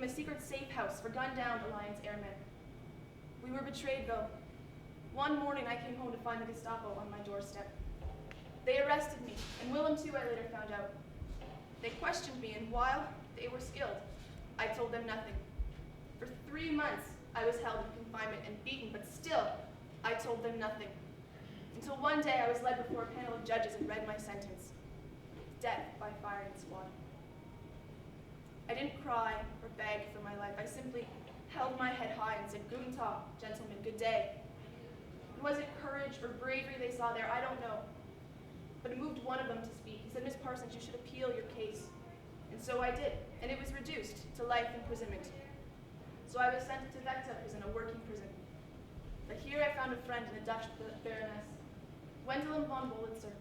him a secret safe house for gunned-down Alliance airmen. We were betrayed, though. One morning, I came home to find the Gestapo on my doorstep. They arrested me, and Willem too, I later found out. They questioned me, and while they were skilled, I told them nothing. For 3 months, I was held in confinement and beaten, but still, I told them nothing. Until one day, I was led before a panel of judges and read my sentence. Death by firing squad. I didn't cry or beg for my life. I simply held my head high and said, "Guten Tag, gentlemen, good day." Was it courage or bravery they saw there? I don't know. But it moved one of them to speak. He said, "Miss Parsons, you should appeal your case." And so I did, and it was reduced to life imprisonment. So I was sent to Vecta prison, a working prison. But here I found a friend in a Dutch baroness, Wendelin von Wolitzer,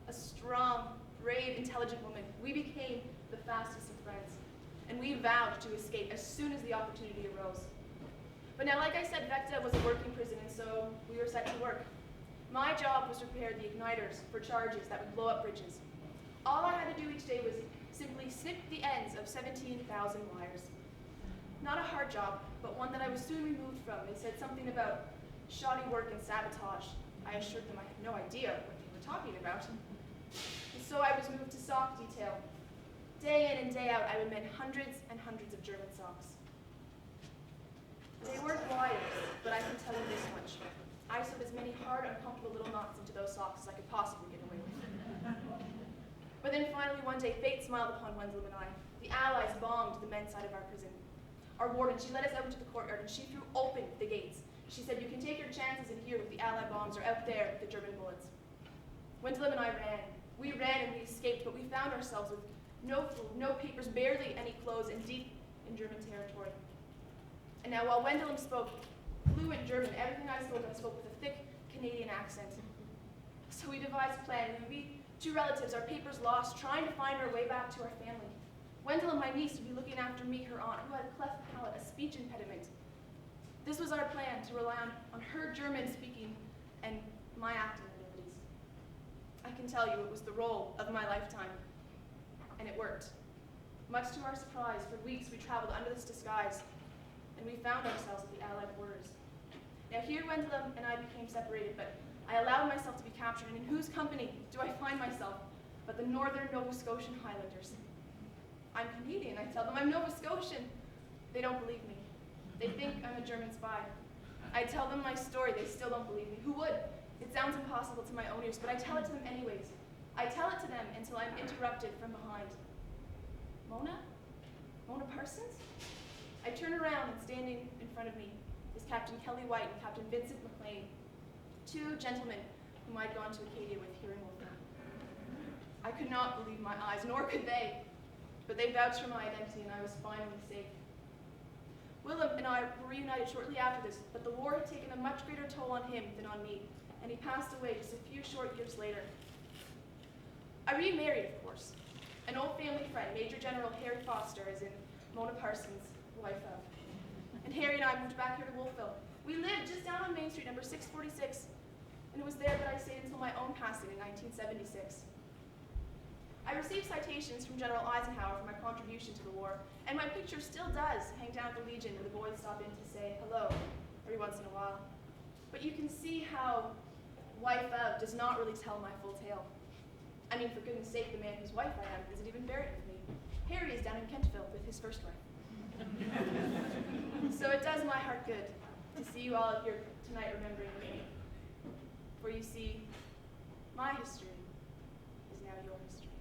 a strong, brave, intelligent woman. We became the fastest of friends, and we vowed to escape as soon as the opportunity arose. But now, like I said, Vecta was a working prison, and so we were set to work. My job was to prepare the igniters for charges that would blow up bridges. All I had to do each day was simply snip the ends of 17,000 wires. Not a hard job, but one that I was soon removed from. They said something about shoddy work and sabotage. I assured them I had no idea what they were talking about. And so I was moved to sock detail. Day in and day out, I would mend hundreds and hundreds of German socks. They weren't wires, but I can tell you this much. I sewed as many hard, uncomfortable little knots into those socks as I could possibly get away with. But then finally one day, fate smiled upon Wendelin and I. The Allies bombed the men's side of our prison. Our warden, she led us out into the courtyard and she threw open the gates. She said, "You can take your chances in here with the Allied bombs or out there with the German bullets." Wendelin and I ran. We ran and we escaped, but we found ourselves with no food, no papers, barely any clothes, and deep in German territory. And now while Wendelin spoke fluent German, everything I spoke with a thick Canadian accent. So we devised a plan. We would be two relatives, our papers lost, trying to find our way back to our family. Wendelin, my niece, would be looking after me, her aunt, who had a cleft palate, a speech impediment. This was our plan, to rely on her German speaking and my acting abilities. I can tell you it was the role of my lifetime, and it worked. Much to our surprise, for weeks we traveled under this disguise, and we found ourselves at the Allied borders. Now here Wendelin and I became separated, but I allowed myself to be captured, and in whose company do I find myself but the northern Nova Scotian Highlanders? I'm Canadian, I tell them. I'm Nova Scotian. They don't believe me. They think I'm a German spy. I tell them my story, they still don't believe me. Who would? It sounds impossible to my own ears, but I tell it to them anyways. I tell it to them until I'm interrupted from behind. Mona? Mona Parsons? I turn around and standing in front of me is Captain Kelly White and Captain Vincent McLean, two gentlemen whom I'd gone to Acadia with here in Wolfgang. I could not believe my eyes, nor could they, but they vouched for my identity and I was finally safe. Willem and I were reunited shortly after this, but the war had taken a much greater toll on him than on me, and he passed away just a few short years later. I remarried, of course. An old family friend, Major General Harry Foster, is in Mona Parsons' wife of. And Harry and I moved back here to Wolfville. We lived just down on Main Street, number 646, and it was there that I stayed until my own passing in 1976. I received citations from General Eisenhower for my contribution to the war, and my picture still does hang down at the Legion when the boys stop in to say hello every once in a while. But you can see how wife of does not really tell my full tale. I mean, for goodness sake, the man whose wife I am isn't even buried with me. Harry is down in Kentville with his first wife. So it does my heart good to see you all here tonight remembering me. For you see, my history is now your history.